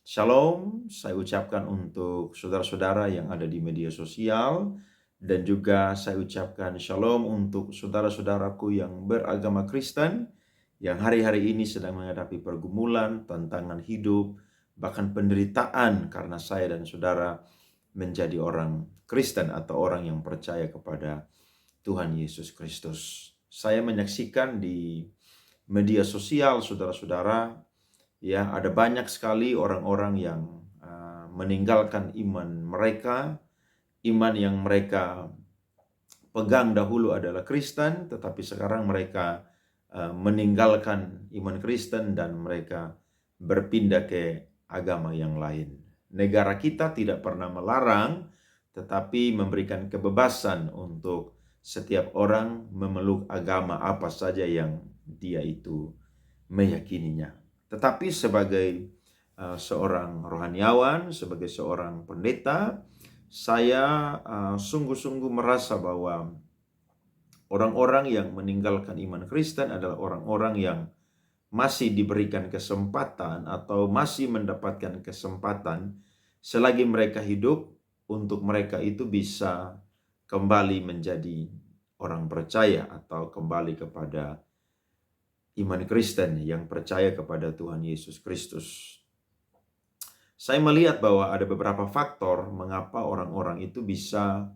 Shalom, saya ucapkan untuk saudara-saudara yang ada di media sosial dan juga saya ucapkan shalom untuk saudara-saudaraku yang beragama Kristen yang hari-hari ini sedang menghadapi pergumulan, tantangan hidup, bahkan penderitaan karena saya dan saudara menjadi orang Kristen atau orang yang percaya kepada Tuhan Yesus Kristus. Saya menyaksikan di media sosial saudara-saudara, ya, ada banyak sekali orang-orang yang meninggalkan iman mereka. Iman yang mereka pegang dahulu adalah Kristen, tetapi sekarang mereka meninggalkan iman Kristen dan mereka berpindah ke agama yang lain. Negara kita tidak pernah melarang, tetapi memberikan kebebasan untuk setiap orang memeluk agama apa saja yang dia itu meyakininya. Tetapi sebagai seorang rohaniawan, sebagai seorang pendeta, saya sungguh-sungguh merasa bahwa orang-orang yang meninggalkan iman Kristen adalah orang-orang yang masih diberikan kesempatan atau masih mendapatkan kesempatan selagi mereka hidup untuk mereka itu bisa kembali menjadi orang percaya atau kembali kepada iman Kristen yang percaya kepada Tuhan Yesus Kristus. Saya melihat bahwa ada beberapa faktor mengapa orang-orang itu bisa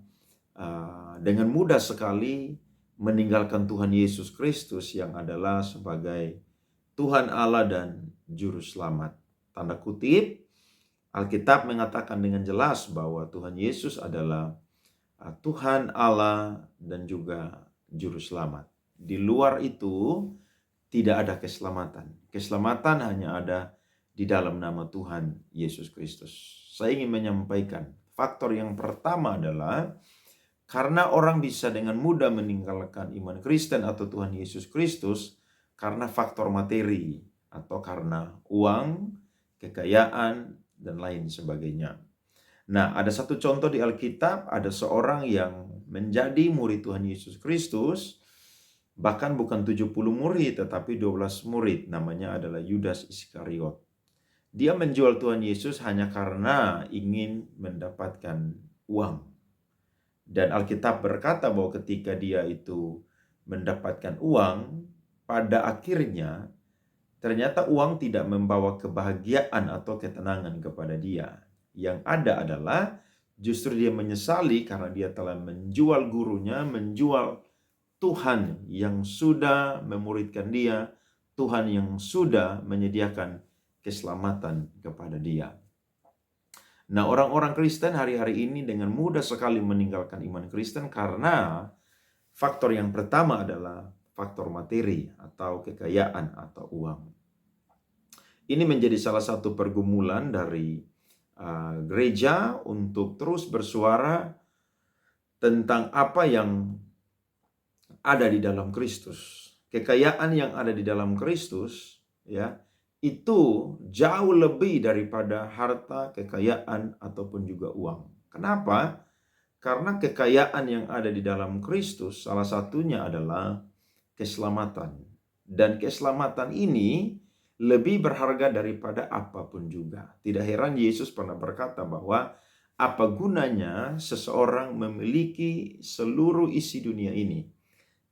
dengan mudah sekali meninggalkan Tuhan Yesus Kristus yang adalah sebagai Tuhan Allah dan Juru Selamat. Tanda kutip, Alkitab mengatakan dengan jelas bahwa Tuhan Yesus adalah Tuhan Allah dan juga Juru Selamat. Di luar itu tidak ada keselamatan. Keselamatan hanya ada di dalam nama Tuhan Yesus Kristus. Saya ingin menyampaikan faktor yang pertama adalah karena orang bisa dengan mudah meninggalkan iman Kristen atau Tuhan Yesus Kristus karena faktor materi atau karena uang, kekayaan, dan lain sebagainya. Nah, ada satu contoh di Alkitab, ada seorang yang menjadi murid Tuhan Yesus Kristus, bahkan bukan 70 murid, tetapi 12 murid, namanya adalah Yudas Iskariot. Dia menjual Tuhan Yesus hanya karena ingin mendapatkan uang. Dan Alkitab berkata bahwa ketika dia itu mendapatkan uang, pada akhirnya ternyata uang tidak membawa kebahagiaan atau ketenangan kepada dia. Yang ada adalah justru dia menyesali karena dia telah menjual gurunya, menjual Tuhan yang sudah memuridkan dia, Tuhan yang sudah menyediakan keselamatan kepada dia. Nah, orang-orang Kristen hari-hari ini dengan mudah sekali meninggalkan iman Kristen karena faktor yang pertama adalah faktor materi atau kekayaan atau uang. Ini menjadi salah satu pergumulan dari gereja untuk terus bersuara tentang apa yang ada di dalam Kristus. Kekayaan yang ada di dalam Kristus, ya, itu jauh lebih daripada harta, kekayaan, ataupun juga uang. Kenapa? Karena kekayaan yang ada di dalam Kristus salah satunya adalah keselamatan. Dan keselamatan ini lebih berharga daripada apapun juga. Tidak heran Yesus pernah berkata bahwa apa gunanya seseorang memiliki seluruh isi dunia ini,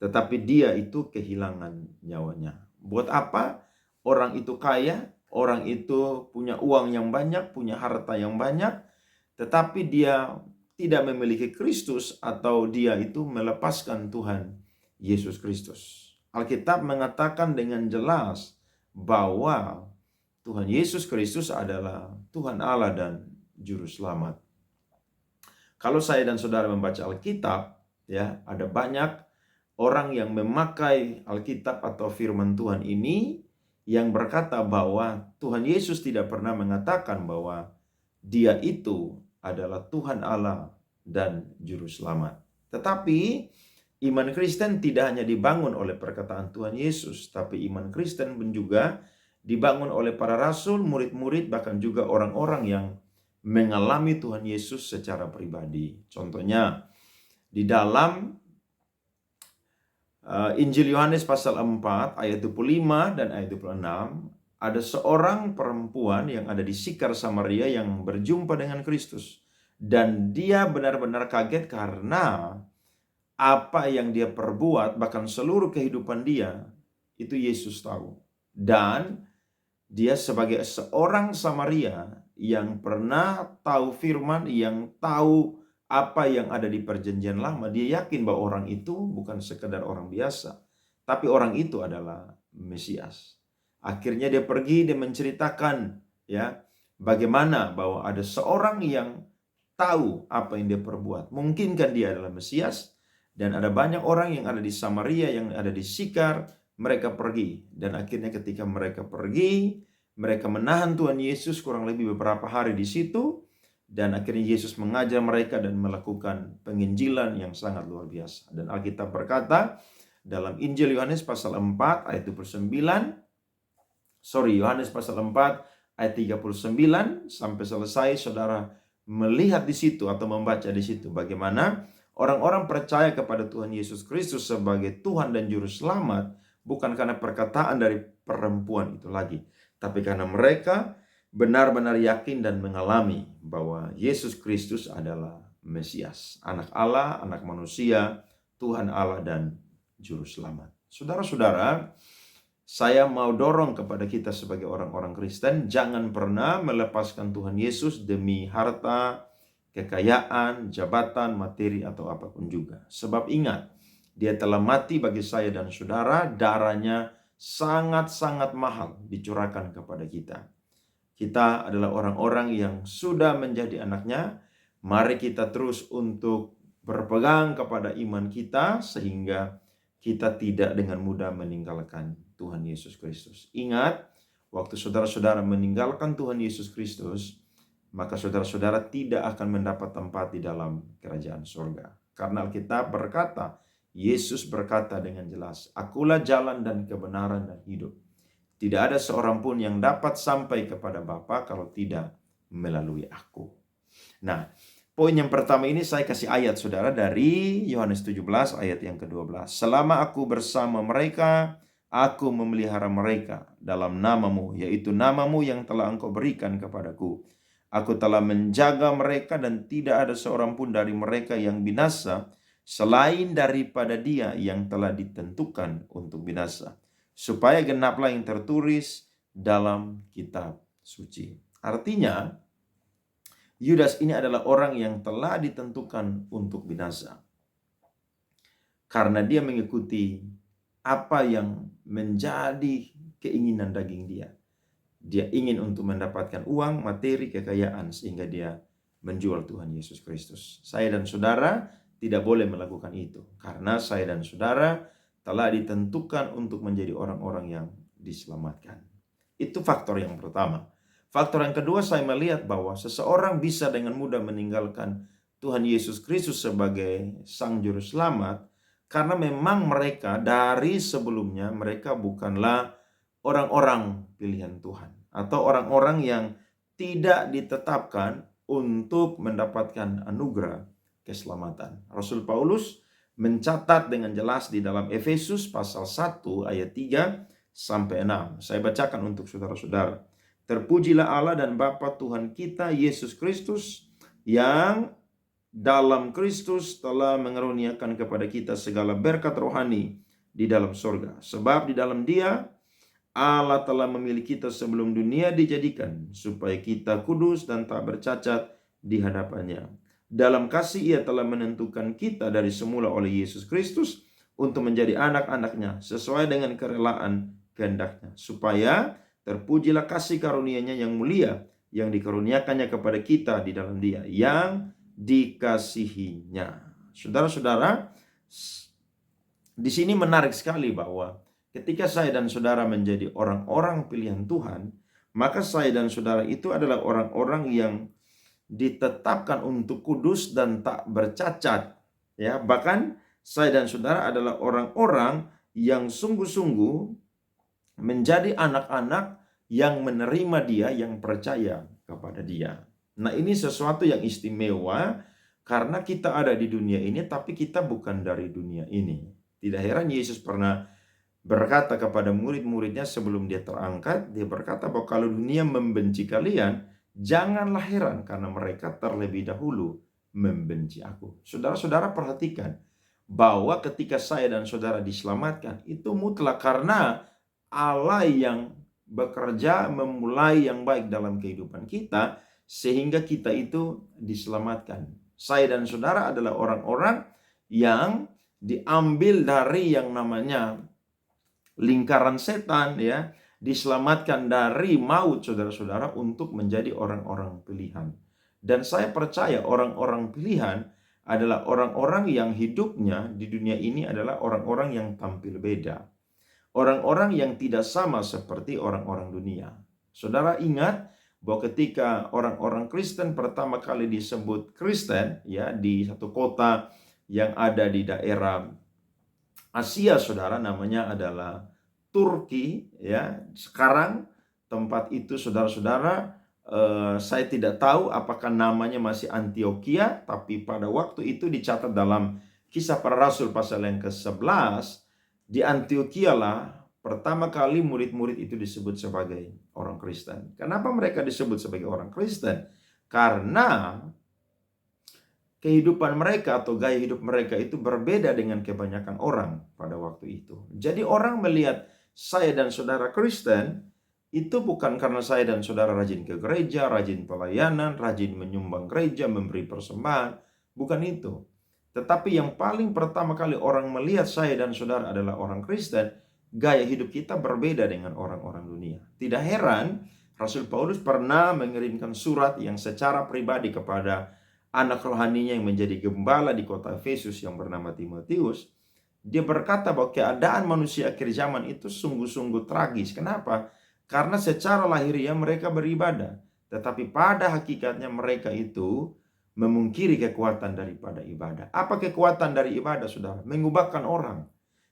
tetapi dia itu kehilangan nyawanya. Buat apa orang itu kaya, orang itu punya uang yang banyak, punya harta yang banyak, tetapi dia tidak memiliki Kristus atau dia itu melepaskan Tuhan Yesus Kristus. Alkitab mengatakan dengan jelas bahwa Tuhan Yesus Kristus adalah Tuhan Allah dan Juru Selamat. Kalau saya dan saudara membaca Alkitab, ya, ada banyak orang yang memakai Alkitab atau firman Tuhan ini yang berkata bahwa Tuhan Yesus tidak pernah mengatakan bahwa dia itu adalah Tuhan Allah dan Juru Selamat. Tetapi iman Kristen tidak hanya dibangun oleh perkataan Tuhan Yesus, tapi iman Kristen pun juga dibangun oleh para rasul, murid-murid, bahkan juga orang-orang yang mengalami Tuhan Yesus secara pribadi. Contohnya di dalam Injil Yohanes pasal 4 ayat 25 dan ayat 26 ada seorang perempuan yang ada di Sikar Samaria yang berjumpa dengan Kristus. Dan dia benar-benar kaget karena apa yang dia perbuat, bahkan seluruh kehidupan dia, itu Yesus tahu. Dan dia sebagai seorang Samaria yang pernah tahu firman, yang tahu apa yang ada di perjanjian lama, dia yakin bahwa orang itu bukan sekedar orang biasa, tapi orang itu adalah Mesias. Akhirnya dia pergi, dia menceritakan ya bagaimana bahwa ada seorang yang tahu apa yang dia perbuat. Mungkin kan dia adalah Mesias, dan ada banyak orang yang ada di Samaria, yang ada di Sikar, mereka pergi. Dan akhirnya ketika mereka pergi, mereka menahan Tuhan Yesus kurang lebih beberapa hari di situ. Dan akhirnya Yesus mengajar mereka dan melakukan penginjilan yang sangat luar biasa. Dan Alkitab berkata dalam Injil Yohanes pasal 4 ayat 29, Yohanes pasal 4 ayat 39 sampai selesai, saudara melihat di situ atau membaca di situ bagaimana orang-orang percaya kepada Tuhan Yesus Kristus sebagai Tuhan dan Juru Selamat bukan karena perkataan dari perempuan itu lagi, tapi karena mereka benar-benar yakin dan mengalami bahwa Yesus Kristus adalah Mesias, anak Allah, anak manusia, Tuhan Allah dan Juru Selamat. Saudara-saudara, saya mau dorong kepada kita sebagai orang-orang Kristen, jangan pernah melepaskan Tuhan Yesus demi harta, kekayaan, jabatan, materi, atau apapun juga. Sebab ingat, dia telah mati bagi saya dan saudara, darahnya sangat-sangat mahal dicurahkan kepada kita. Kita adalah orang-orang yang sudah menjadi anaknya. Mari kita terus untuk berpegang kepada iman kita sehingga kita tidak dengan mudah meninggalkan Tuhan Yesus Kristus. Ingat, waktu saudara-saudara meninggalkan Tuhan Yesus Kristus, maka saudara-saudara tidak akan mendapat tempat di dalam kerajaan surga. Karena Alkitab berkata, Yesus berkata dengan jelas, "Akulah jalan dan kebenaran dan hidup. Tidak ada seorang pun yang dapat sampai kepada Bapa kalau tidak melalui aku." Nah, poin yang pertama ini saya kasih ayat saudara dari Yohanes 17 ayat yang ke-12. "Selama aku bersama mereka, aku memelihara mereka dalam namamu, yaitu namamu yang telah engkau berikan kepadaku. Aku telah menjaga mereka dan tidak ada seorang pun dari mereka yang binasa selain daripada dia yang telah ditentukan untuk binasa, supaya genaplah yang tertulis dalam kitab suci." Artinya, Yudas ini adalah orang yang telah ditentukan untuk binasa. Karena dia mengikuti apa yang menjadi keinginan daging dia. Dia ingin untuk mendapatkan uang, materi, kekayaan sehingga dia menjual Tuhan Yesus Kristus. Saya dan saudara tidak boleh melakukan itu. Karena saya dan saudara telah ditentukan untuk menjadi orang-orang yang diselamatkan. Itu faktor yang pertama. Faktor yang kedua, saya melihat bahwa seseorang bisa dengan mudah meninggalkan Tuhan Yesus Kristus sebagai Sang Juru Selamat karena memang mereka dari sebelumnya mereka bukanlah orang-orang pilihan Tuhan atau orang-orang yang tidak ditetapkan untuk mendapatkan anugerah keselamatan. Rasul Paulus mencatat dengan jelas di dalam Efesus pasal 1 ayat 3 sampai 6. Saya bacakan untuk saudara-saudara. "Terpujilah Allah dan Bapa Tuhan kita Yesus Kristus, yang dalam Kristus telah mengaruniakan kepada kita segala berkat rohani di dalam surga. Sebab di dalam Dia Allah telah memilih kita sebelum dunia dijadikan, supaya kita kudus dan tak bercacat di hadapannya. Dalam kasih Ia telah menentukan kita dari semula oleh Yesus Kristus untuk menjadi anak-anaknya sesuai dengan kerelaan kehendaknya, supaya terpujilah kasih karunia-Nya yang mulia yang dikaruniakannya kepada kita di dalam Dia yang dikasihinya." Saudara-saudara, di sini menarik sekali bahwa ketika saya dan saudara menjadi orang-orang pilihan Tuhan, maka saya dan saudara itu adalah orang-orang yang ditetapkan untuk kudus dan tak bercacat. Ya, bahkan saya dan saudara adalah orang-orang yang sungguh-sungguh menjadi anak-anak yang menerima Dia, yang percaya kepada Dia. Nah, ini sesuatu yang istimewa karena kita ada di dunia ini, tapi kita bukan dari dunia ini. Tidak heran Yesus pernah berkata kepada murid-muridnya sebelum dia terangkat, dia berkata bahwa kalau dunia membenci kalian, janganlah heran karena mereka terlebih dahulu membenci aku. Saudara-saudara perhatikan bahwa ketika saya dan saudara diselamatkan, itu mutlak karena Allah yang bekerja memulai yang baik dalam kehidupan kita, sehingga kita itu diselamatkan. Saya dan saudara adalah orang-orang yang diambil dari yang namanya lingkaran setan, ya, diselamatkan dari maut saudara-saudara untuk menjadi orang-orang pilihan. Dan saya percaya orang-orang pilihan adalah orang-orang yang hidupnya di dunia ini adalah orang-orang yang tampil beda. Orang-orang yang tidak sama seperti orang-orang dunia. Saudara ingat bahwa ketika orang-orang Kristen pertama kali disebut Kristen, ya, di satu kota yang ada di daerah Asia, saudara, namanya adalah Turki, ya. Sekarang tempat itu saudara-saudara, saya tidak tahu apakah namanya masih Antioquia, tapi pada waktu itu dicatat dalam Kisah Para Rasul pasal yang ke-11, di Antioquia lah pertama kali murid-murid itu disebut sebagai orang Kristen. Kenapa mereka disebut sebagai orang Kristen? Karena kehidupan mereka atau gaya hidup mereka itu berbeda dengan kebanyakan orang pada waktu itu. Jadi orang melihat saya dan saudara Kristen itu bukan karena saya dan saudara rajin ke gereja, rajin pelayanan, rajin menyumbang gereja, memberi persembahan. Bukan itu. Tetapi yang paling pertama kali orang melihat saya dan saudara adalah orang Kristen, gaya hidup kita berbeda dengan orang-orang dunia. Tidak heran Rasul Paulus pernah mengirimkan surat yang secara pribadi kepada anak rohaninya yang menjadi gembala di kota Efesus yang bernama Timotius. Dia berkata bahwa keadaan manusia akhir zaman itu sungguh-sungguh tragis. Kenapa? Karena secara lahiriah mereka beribadah, tetapi pada hakikatnya mereka itu memungkiri kekuatan daripada ibadah. Apa kekuatan dari ibadah, saudara? Mengubahkan orang.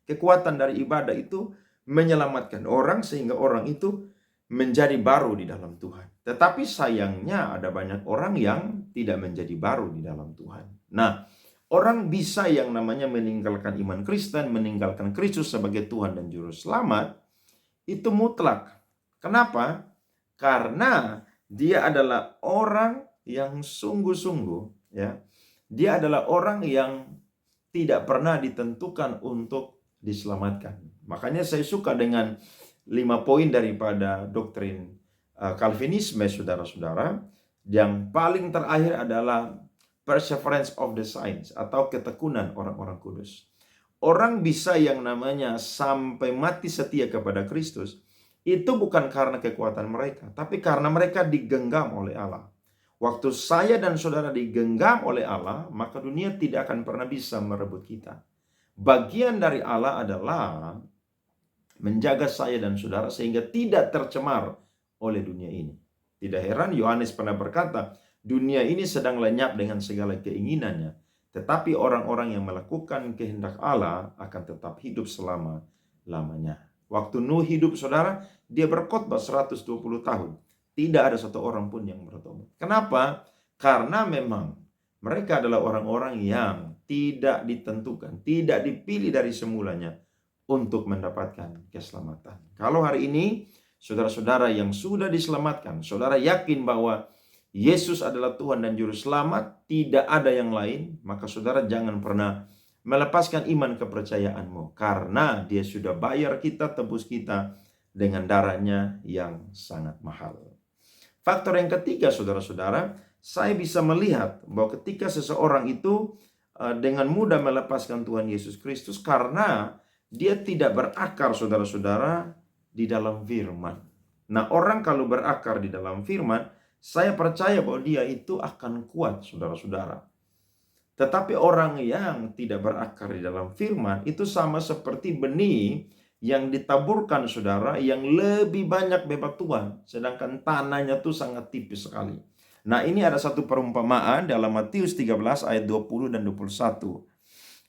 Kekuatan dari ibadah itu menyelamatkan orang sehingga orang itu menjadi baru di dalam Tuhan. Tetapi sayangnya ada banyak orang yang tidak menjadi baru di dalam Tuhan. Nah, orang bisa yang namanya meninggalkan iman Kristen, meninggalkan Kristus sebagai Tuhan dan Juru Selamat, itu mutlak. Kenapa? Karena dia adalah orang yang sungguh-sungguh, ya. Dia adalah orang yang tidak pernah ditentukan untuk diselamatkan. Makanya saya suka dengan 5 poin daripada doktrin Calvinisme, saudara-saudara. Yang paling terakhir adalah perseverance of the saints atau ketekunan orang-orang kudus. Orang bisa yang namanya sampai mati setia kepada Kristus itu bukan karena kekuatan mereka, tapi karena mereka digenggam oleh Allah. Waktu saya dan saudara digenggam oleh Allah, maka dunia tidak akan pernah bisa merebut kita. Bagian dari Allah adalah menjaga saya dan saudara sehingga tidak tercemar oleh dunia ini. Tidak heran Yohanes pernah berkata, dunia ini sedang lenyap dengan segala keinginannya, tetapi orang-orang yang melakukan kehendak Allah akan tetap hidup selama-lamanya. Waktu Nuh hidup, saudara, dia berkhotbah 120 tahun. Tidak ada satu orang pun yang bertobat. Kenapa? Karena memang mereka adalah orang-orang yang tidak ditentukan, tidak dipilih dari semulanya untuk mendapatkan keselamatan. Kalau hari ini saudara-saudara yang sudah diselamatkan, saudara yakin bahwa Yesus adalah Tuhan dan Juru Selamat, tidak ada yang lain, maka saudara jangan pernah melepaskan iman kepercayaanmu, karena Dia sudah bayar kita, tebus kita dengan darahnya yang sangat mahal. Faktor yang ketiga, saudara-saudara, saya bisa melihat bahwa ketika seseorang itu dengan mudah melepaskan Tuhan Yesus Kristus karena dia tidak berakar, saudara-saudara, di dalam firman. Nah, orang kalau berakar di dalam firman, saya percaya bahwa dia itu akan kuat, saudara-saudara. Tetapi orang yang tidak berakar di dalam firman, itu sama seperti benih yang ditaburkan, saudara, yang lebih banyak bebatuan, sedangkan tanahnya itu sangat tipis sekali. Nah, ini ada satu perumpamaan dalam Matius 13 ayat 20 dan 21.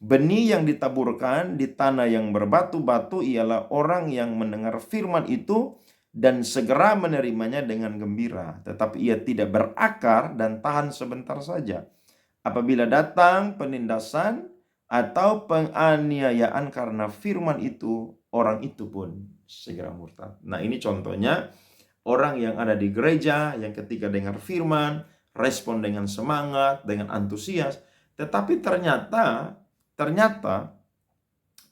Benih yang ditaburkan di tanah yang berbatu-batu ialah orang yang mendengar firman itu dan segera menerimanya dengan gembira, tetapi ia tidak berakar dan tahan sebentar saja. Apabila datang penindasan atau penganiayaan karena firman itu, orang itu pun segera murtad. Nah, ini contohnya orang yang ada di gereja yang ketika dengar firman, respon dengan semangat, dengan antusias, tetapi ternyata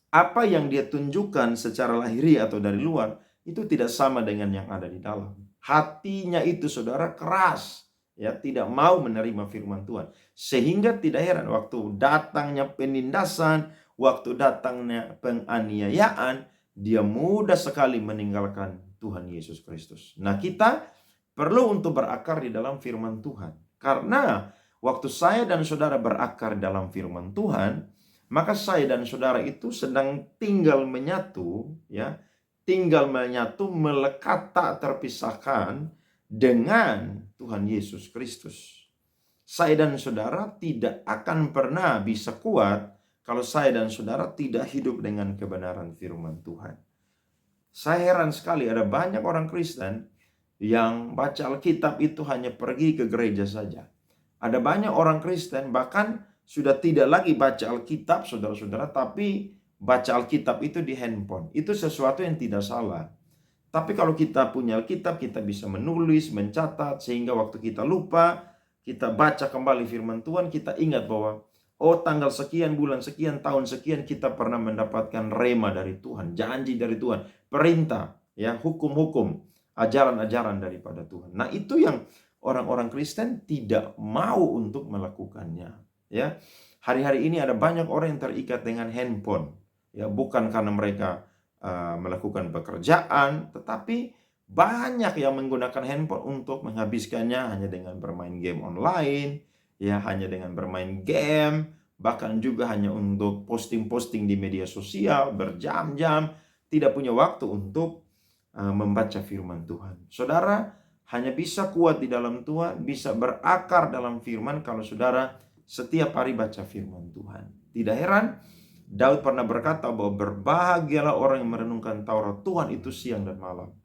apa yang dia tunjukkan secara lahiriah atau dari luar itu tidak sama dengan yang ada di dalam. Hatinya itu saudara keras, ya, tidak mau menerima firman Tuhan. Sehingga tidak heran waktu datangnya penindasan, waktu datangnya penganiayaan, dia mudah sekali meninggalkan Tuhan Yesus Kristus. Nah, kita perlu untuk berakar di dalam firman Tuhan. Karena waktu saya dan saudara berakar dalam firman Tuhan, maka saya dan saudara itu sedang tinggal menyatu, ya, tinggal menyatu, melekat tak terpisahkan dengan Tuhan Yesus Kristus. Saya dan saudara tidak akan pernah bisa kuat kalau saya dan saudara tidak hidup dengan kebenaran firman Tuhan. Saya heran sekali ada banyak orang Kristen yang baca Alkitab itu hanya pergi ke gereja saja. Ada banyak orang Kristen bahkan sudah tidak lagi baca Alkitab, saudara-saudara, tapi baca Alkitab itu di handphone. Itu sesuatu yang tidak salah. Tapi kalau kita punya Alkitab, kita bisa menulis, mencatat, sehingga waktu kita lupa, kita baca kembali firman Tuhan, kita ingat bahwa, oh, tanggal sekian, bulan sekian, tahun sekian, kita pernah mendapatkan rema dari Tuhan, janji dari Tuhan, perintah, ya, hukum-hukum, ajaran-ajaran daripada Tuhan. Nah, itu yang orang-orang Kristen tidak mau untuk melakukannya. Ya, hari-hari ini ada banyak orang yang terikat dengan handphone. Ya, bukan karena mereka melakukan pekerjaan, tetapi banyak yang menggunakan handphone untuk menghabiskannya hanya dengan bermain game online, ya, hanya dengan bermain game, bahkan juga hanya untuk posting-posting di media sosial berjam-jam, tidak punya waktu untuk membaca firman Tuhan. Saudara hanya bisa kuat di dalam Tuhan, bisa berakar dalam firman kalau saudara setiap hari baca firman Tuhan. Tidak heran Daud pernah berkata bahwa berbahagialah orang yang merenungkan Taurat Tuhan itu siang dan malam.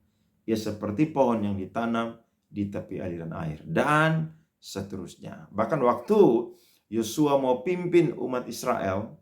Ia seperti pohon yang ditanam di tepi aliran air. Dan seterusnya. Bahkan waktu Yosua mau pimpin umat Israel,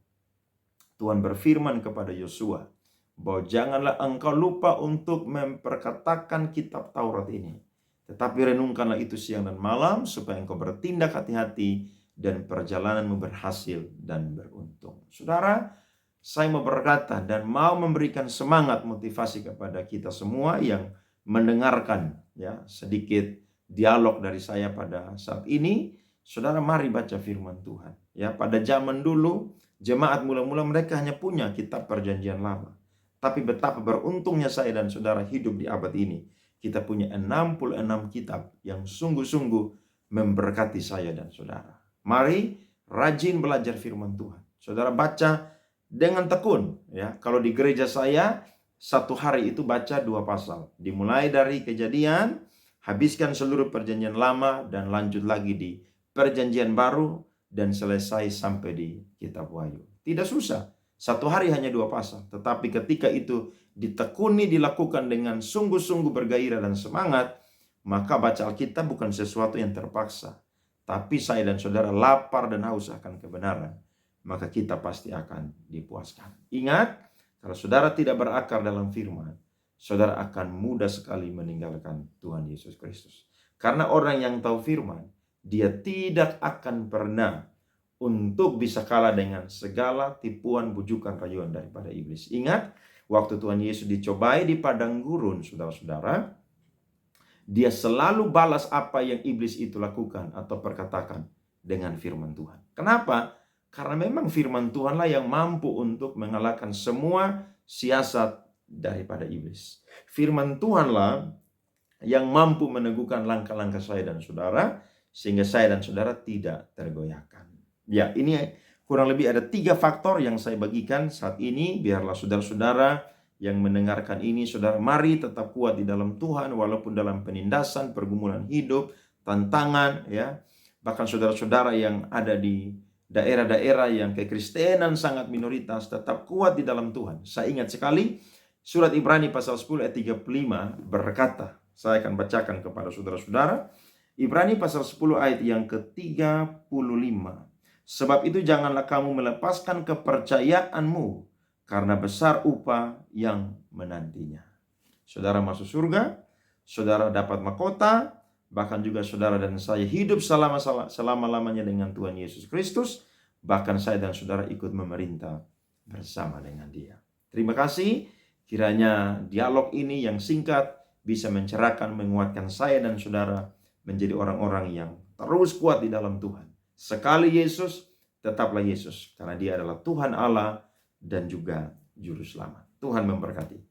Tuhan berfirman kepada Yosua bahwa janganlah engkau lupa untuk memperkatakan kitab Taurat ini. Tetapi renungkanlah itu siang dan malam supaya engkau bertindak hati-hati dan perjalananmu berhasil dan beruntung. Saudara, saya mau berkata dan mau memberikan semangat motivasi kepada kita semua yang mendengarkan, ya, sedikit dialog dari saya pada saat ini. Saudara, mari baca firman Tuhan. Ya, pada zaman dulu jemaat mula-mula mereka hanya punya kitab Perjanjian Lama. Tapi betapa beruntungnya saya dan saudara hidup di abad ini. Kita punya 66 kitab yang sungguh-sungguh memberkati saya dan saudara. Mari rajin belajar firman Tuhan. Saudara baca dengan tekun, ya. Kalau di gereja saya satu hari itu baca 2 pasal. Dimulai dari Kejadian, habiskan seluruh Perjanjian Lama dan lanjut lagi di Perjanjian Baru dan selesai sampai di kitab Wahyu. Tidak susah. Satu hari hanya 2 pasal. Tetapi ketika itu ditekuni, dilakukan dengan sungguh-sungguh bergairah dan semangat, maka baca Alkitab bukan sesuatu yang terpaksa. Tapi saya dan saudara lapar dan haus akan kebenaran, maka kita pasti akan dipuaskan. Ingat, kalau saudara tidak berakar dalam firman, saudara akan mudah sekali meninggalkan Tuhan Yesus Kristus. Karena orang yang tahu firman, dia tidak akan pernah untuk bisa kalah dengan segala tipuan, bujukan, rayuan daripada iblis. Ingat, waktu Tuhan Yesus dicobai di padang gurun, saudara-saudara, dia selalu balas apa yang iblis itu lakukan atau perkatakan dengan firman Tuhan. Kenapa? Karena memang firman Tuhanlah yang mampu untuk mengalahkan semua siasat daripada iblis. Firman Tuhanlah yang mampu meneguhkan langkah-langkah saya dan saudara, sehingga saya dan saudara tidak tergoyahkan. Ya, ini kurang lebih ada 3 faktor yang saya bagikan saat ini. Biarlah saudara-saudara yang mendengarkan ini, saudara, mari tetap kuat di dalam Tuhan walaupun dalam penindasan, pergumulan hidup, tantangan, ya. Bahkan saudara-saudara yang ada di daerah-daerah yang kekristenan sangat minoritas, tetap kuat di dalam Tuhan. Saya ingat sekali surat Ibrani pasal 10 ayat 35 berkata, saya akan bacakan kepada saudara-saudara, Ibrani pasal 10 ayat yang ke-35. Sebab itu janganlah kamu melepaskan kepercayaanmu karena besar upah yang menantinya. Saudara masuk surga, saudara dapat mahkota, bahkan juga saudara dan saya hidup selama-lamanya dengan Tuhan Yesus Kristus, bahkan saya dan saudara ikut memerintah bersama dengan Dia. Terima kasih, kiranya dialog ini yang singkat bisa mencerahkan, menguatkan saya dan saudara menjadi orang-orang yang terus kuat di dalam Tuhan. Sekali Yesus, tetaplah Yesus, karena Dia adalah Tuhan Allah dan juga Juru Selamat. Tuhan memberkati.